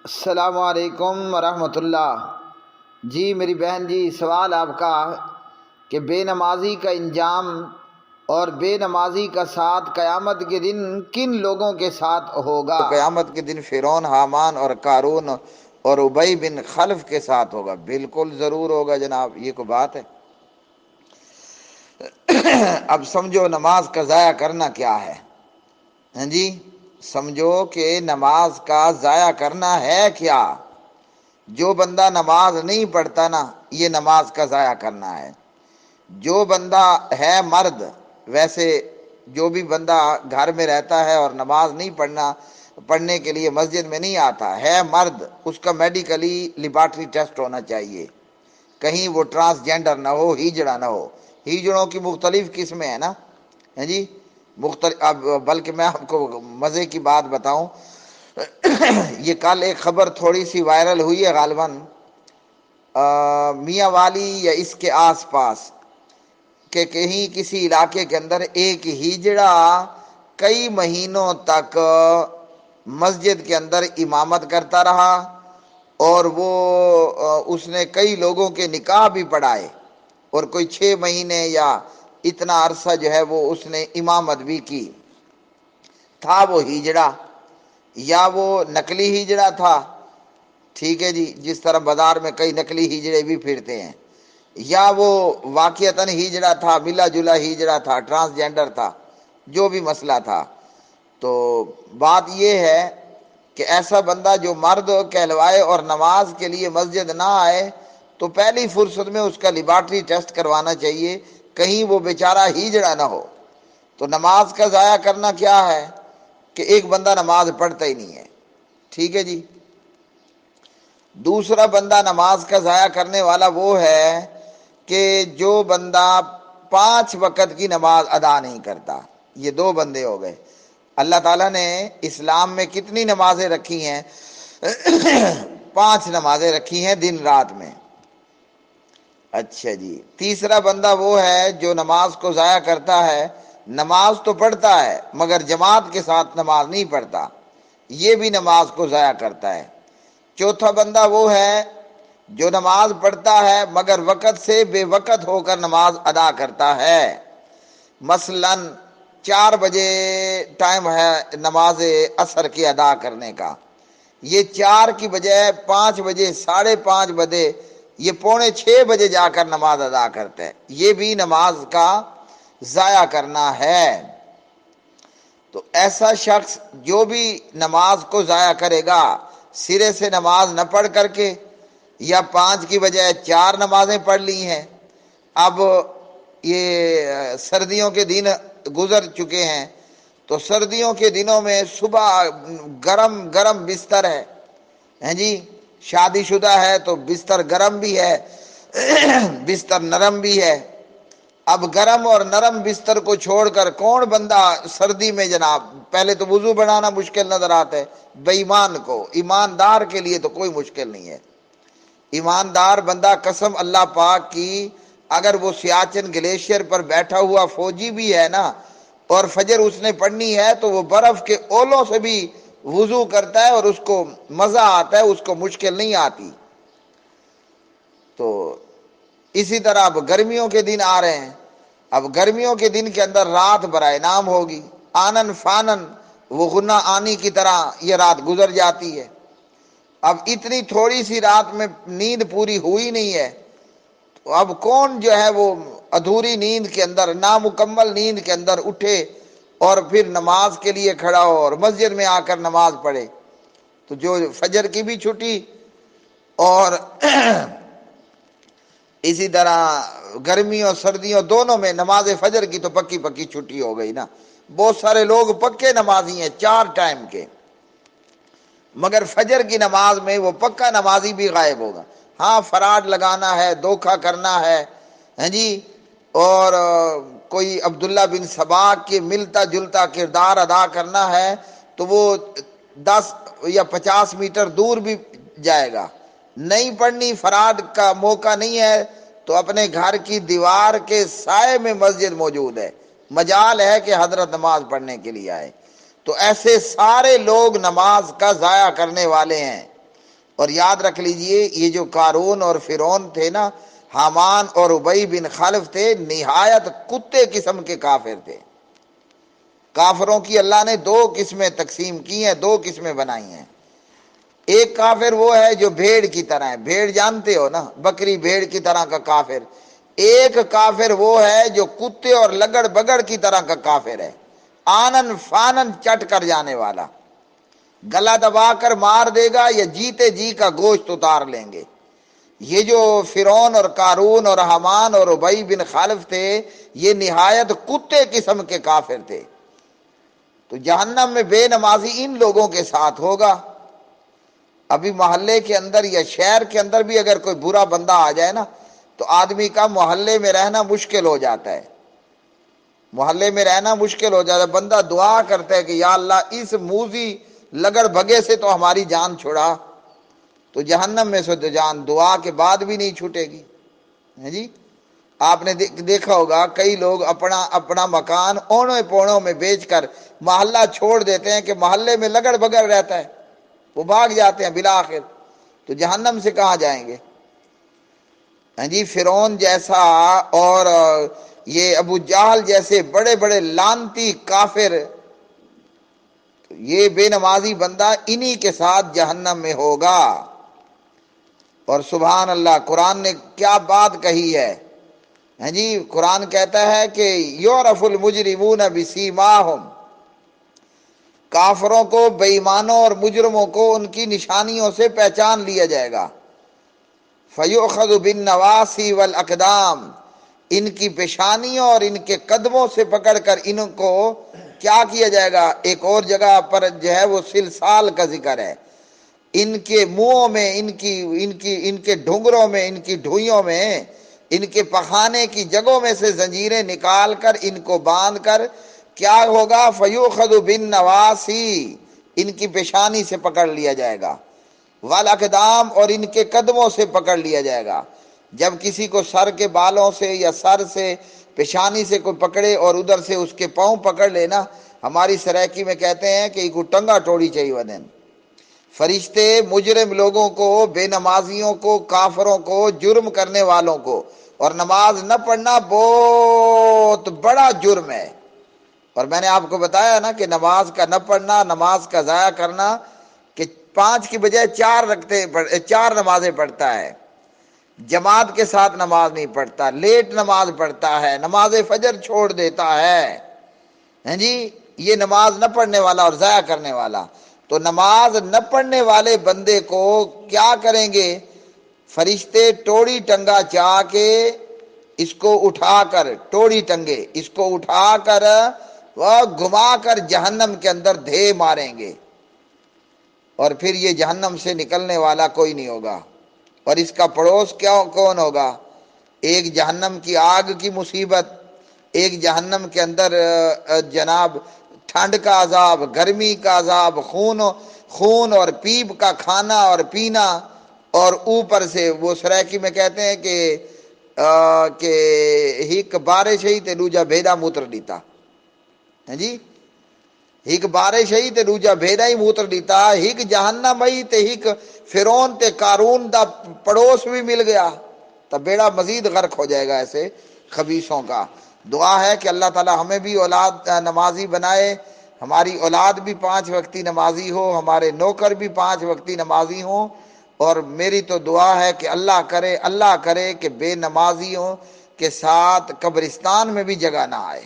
السلام علیکم ورحمۃ اللہ۔ جی میری بہن جی، سوال آپ کا کہ بے نمازی کا انجام اور بے نمازی کا ساتھ قیامت کے دن کن لوگوں کے ساتھ ہوگا؟ تو قیامت کے دن فرعون، حامان اور قارون اور ابی بن خلف کے ساتھ ہوگا۔ بالکل ضرور ہوگا جناب، یہ کوئی بات ہے؟ اب سمجھو نماز کا ضائع کرنا کیا ہے۔ ہاں جی، سمجھو کہ نماز کا ضائع کرنا ہے کیا۔ جو بندہ نماز نہیں پڑھتا نا، یہ نماز کا ضائع کرنا ہے۔ جو بندہ ہے مرد، ویسے جو بھی بندہ گھر میں رہتا ہے اور نماز نہیں پڑھنے کے لیے مسجد میں نہیں آتا ہے مرد، اس کا میڈیکلی لیبارٹری ٹیسٹ ہونا چاہیے، کہیں وہ ٹرانسجینڈر نہ ہو، ہیجڑا نہ ہو۔ ہیجڑوں کی مختلف قسمیں ہیں نا، ہیں جی اب بلکہ میں آپ کو مزے کی بات بتاؤں، یہ کل ایک خبر تھوڑی سی وائرل ہوئی ہے غالباً میاں والی یا اس کے آس پاس، کہ کہیں کسی علاقے کے اندر ایک ہیجڑا کئی مہینوں تک مسجد کے اندر امامت کرتا رہا، اور وہ اس نے کئی لوگوں کے نکاح بھی پڑھائے، اور کوئی 6 مہینے یا اتنا عرصہ جو ہے وہ اس نے امامت بھی کی۔ تھا وہ ہیجڑا یا وہ نقلی ہیجڑا تھا، ٹھیک ہے جی، جس طرح بازار میں کئی نقلی ہیجڑے بھی پھرتے ہیں، یا وہ واقعتاً ہیجڑا تھا، ملا جلا ہیجڑا تھا، ٹرانسجینڈر تھا، جو بھی مسئلہ تھا، تو بات یہ ہے کہ ایسا بندہ جو مرد کہلوائے اور نماز کے لیے مسجد نہ آئے، تو پہلی فرصت میں اس کا لیبارٹری ٹیسٹ کروانا چاہیے، کہیں وہ بیچارہ ہیجڑا نہ ہو۔ تو نماز کا ضائع کرنا کیا ہے کہ ایک بندہ نماز پڑھتا ہی نہیں ہے، ٹھیک ہے جی۔ دوسرا بندہ نماز کا ضائع کرنے والا وہ ہے کہ جو بندہ 5 وقت کی نماز ادا نہیں کرتا۔ یہ 2 بندے ہو گئے۔ اللہ تعالیٰ نے اسلام میں کتنی نمازیں رکھی ہیں؟ 5 نمازیں رکھی ہیں دن رات میں۔ اچھا جی، تیسرا بندہ وہ ہے جو نماز کو ضائع کرتا ہے، نماز تو پڑھتا ہے مگر جماعت کے ساتھ نماز نہیں پڑھتا، یہ بھی نماز کو ضائع کرتا ہے۔ چوتھا بندہ وہ ہے جو نماز پڑھتا ہے مگر وقت سے بے وقت ہو کر نماز ادا کرتا ہے۔ مثلاً 4 بجے ٹائم ہے نماز عصر کی ادا کرنے کا، یہ 4 کی بجائے 5 بجے، 5:30 بجے، یہ 5:45 بجے جا کر نماز ادا کرتا ہے، یہ بھی نماز کا ضائع کرنا ہے۔ تو ایسا شخص جو بھی نماز کو ضائع کرے گا، سرے سے نماز نہ پڑھ کر کے، یا 5 کی بجائے 4 نمازیں پڑھ لی ہیں، اب یہ سردیوں کے دن گزر چکے ہیں، تو سردیوں کے دنوں میں صبح گرم گرم بستر ہے، ہیں جی، شادی شدہ ہے تو بستر گرم بھی ہے، بستر نرم بھی ہے۔ اب گرم اور نرم بستر کو چھوڑ کر کون بندہ سردی میں جناب، پہلے تو وضو بنانا مشکل نظر آتا ہے بے ایمان کو، ایماندار کے لیے تو کوئی مشکل نہیں ہے۔ ایماندار بندہ، قسم اللہ پاک کی، اگر وہ سیاچن گلیشیئر پر بیٹھا ہوا فوجی بھی ہے نا، اور فجر اس نے پڑھنی ہے، تو وہ برف کے اولوں سے بھی وضو کرتا ہے اور اس کو مزہ آتا ہے، اس کو مشکل نہیں آتی۔ تو اسی طرح اب گرمیوں کے دن آ رہے ہیں، اب گرمیوں کے دن کے اندر رات برائے نام ہوگی، آنن فانن، وہ غنہ آنی کی طرح یہ رات گزر جاتی ہے۔ اب اتنی تھوڑی سی رات میں نیند پوری ہوئی نہیں ہے، تو اب کون جو ہے وہ ادھوری نیند کے اندر، نامکمل نیند کے اندر اٹھے اور پھر نماز کے لیے کھڑا ہو اور مسجد میں آ کر نماز پڑھے؟ تو جو فجر کی بھی چھٹی، اور اسی طرح گرمیوں سردیوں دونوں میں نماز فجر کی تو پکی پکی چھٹی ہو گئی نا۔ بہت سارے لوگ پکے نمازی ہیں 4 ٹائم کے، مگر فجر کی نماز میں وہ پکا نمازی بھی غائب ہوگا۔ ہاں، فراڈ لگانا ہے، دھوکہ کرنا ہے، ہاں جی، اور کوئی عبداللہ بن سبا کے ملتا جلتا کردار ادا کرنا ہے، تو وہ 10 یا 50 میٹر دور بھی جائے گا۔ نہیں پڑھنی، فراڈ کا موقع نہیں ہے، تو اپنے گھر کی دیوار کے سائے میں مسجد موجود ہے، مجال ہے کہ حضرت نماز پڑھنے کے لیے آئے۔ تو ایسے سارے لوگ نماز کا ضائع کرنے والے ہیں۔ اور یاد رکھ لیجئے یہ جو قارون اور فرعون تھے نا، حامان اور ابی بن خلف تھے، نہایت کتے قسم کے کافر تھے۔ کافروں کی اللہ نے دو قسمیں تقسیم کی ہیں، دو قسمیں بنائی ہیں۔ ایک کافر وہ ہے جو بھیڑ کی طرح ہے، بھیڑ جانتے ہو نا، بکری بھیڑ کی طرح کا کافر۔ ایک کافر وہ ہے جو کتے اور لگڑ بگڑ کی طرح کا کافر ہے، آنن فانن چٹ کر جانے والا، گلا دبا کر مار دے گا یا جیتے جی کا گوشت اتار لیں گے۔ یہ جو فرعون اور قارون اور حامان اور ابی بن خلف تھے، یہ نہایت کتے قسم کے کافر تھے۔ تو جہنم میں بے نمازی ان لوگوں کے ساتھ ہوگا۔ ابھی محلے کے اندر یا شہر کے اندر بھی اگر کوئی برا بندہ آ جائے نا، تو آدمی کا محلے میں رہنا مشکل ہو جاتا ہے، محلے میں رہنا مشکل ہو جاتا ہے۔ بندہ دعا کرتا ہے کہ یا اللہ اس موذی لگڑ بھگے سے تو ہماری جان چھڑا، تو جہنم میں سے تو جان دعا کے بعد بھی نہیں چھوٹے گی۔ جی آپ نے دیکھا ہوگا کئی لوگ اپنا مکان اونوں پونوں میں بیچ کر محلہ چھوڑ دیتے ہیں کہ محلے میں لگڑ بگڑ رہتا ہے، وہ بھاگ جاتے ہیں بالآخر، تو جہنم سے کہاں جائیں گے؟ جی فرعون جیسا اور یہ ابو جہل جیسے بڑے بڑے لعنتی کافر، یہ بے نمازی بندہ انہی کے ساتھ جہنم میں ہوگا۔ اور سبحان اللہ، قرآن نے کیا بات کہی ہے۔ جی قرآن کہتا ہے کہ یعرف المجرمون بسیماہم، کافروں کو، بے ایمانوں اور مجرموں کو ان کی نشانیوں سے پہچان لیا جائے گا۔ فیؤخذ بالنواصی والاقدام، ان کی پیشانیوں اور ان کے قدموں سے پکڑ کر ان کو کیا کیا جائے گا؟ ایک اور جگہ پر جو ہے وہ سلسال کا ذکر ہے، ان کے منہوں میں، ان کے ڈھنگروں میں، ان کی ڈھوئیوں میں، ان کے پخانے کی جگہوں میں سے زنجیریں نکال کر ان کو باندھ کر کیا ہوگا؟ فیؤخذ بالنواصی، ان کی پیشانی سے پکڑ لیا جائے گا، والاقدام، اور ان کے قدموں سے پکڑ لیا جائے گا۔ جب کسی کو سر کے بالوں سے یا سر سے پیشانی سے کوئی پکڑے اور ادھر سے اس کے پاؤں پکڑ لینا، ہماری سرائکی میں کہتے ہیں کہ کو ٹنگا ٹوڑی چاہیے ودن۔ فرشتے مجرم لوگوں کو، بے نمازیوں کو، کافروں کو، جرم کرنے والوں کو، اور نماز نہ پڑھنا بہت بڑا جرم ہے۔ اور میں نے آپ کو بتایا نا کہ نماز کا نہ پڑھنا، نماز کا ضائع کرنا، کہ 5 کی بجائے 4 نمازیں پڑھتا ہے، جماعت کے ساتھ نماز نہیں پڑھتا، لیٹ نماز پڑھتا ہے، نماز فجر چھوڑ دیتا ہے جی، یہ نماز نہ پڑھنے والا اور ضائع کرنے والا۔ تو نماز نہ پڑھنے والے بندے کو کیا کریں گے؟ فرشتے ٹوڑی ٹنگا چاہ کے اس کو اٹھا کر، ٹوڑی ٹنگے اس کو اٹھا کر وہ گھما کر جہنم کے اندر دھے ماریں گے، اور پھر یہ جہنم سے نکلنے والا کوئی نہیں ہوگا۔ اور اس کا پڑوس کون ہوگا؟ ایک جہنم کی آگ کی مصیبت، ایک جہنم کے اندر جناب ٹھنڈ کا عذاب، گرمی کا عذاب، خون اور پیپ کا کھانا اور پینا، اور اوپر سے وہ سرائکی میں کہتے ہیں کہ ہک بارش ہی تے دوجا بھیدا موتر دیتا جی، ہک بارش ہی تے دوجا بھیدا ہی موتر دیتا، ہک جہنم ہی تے ہک فرعون تے قارون دا پڑوس بھی مل گیا، تو بیڑا مزید غرق ہو جائے گا ایسے خبیثوں کا۔ دعا ہے کہ اللہ تعالی ہمیں بھی اولاد نمازی بنائے، ہماری اولاد بھی 5 وقتی نمازی ہو، ہمارے نوکر بھی 5 وقتی نمازی ہوں، اور میری تو دعا ہے کہ اللہ کرے کہ بے نمازیوں کے ساتھ قبرستان میں بھی جگہ نہ آئے۔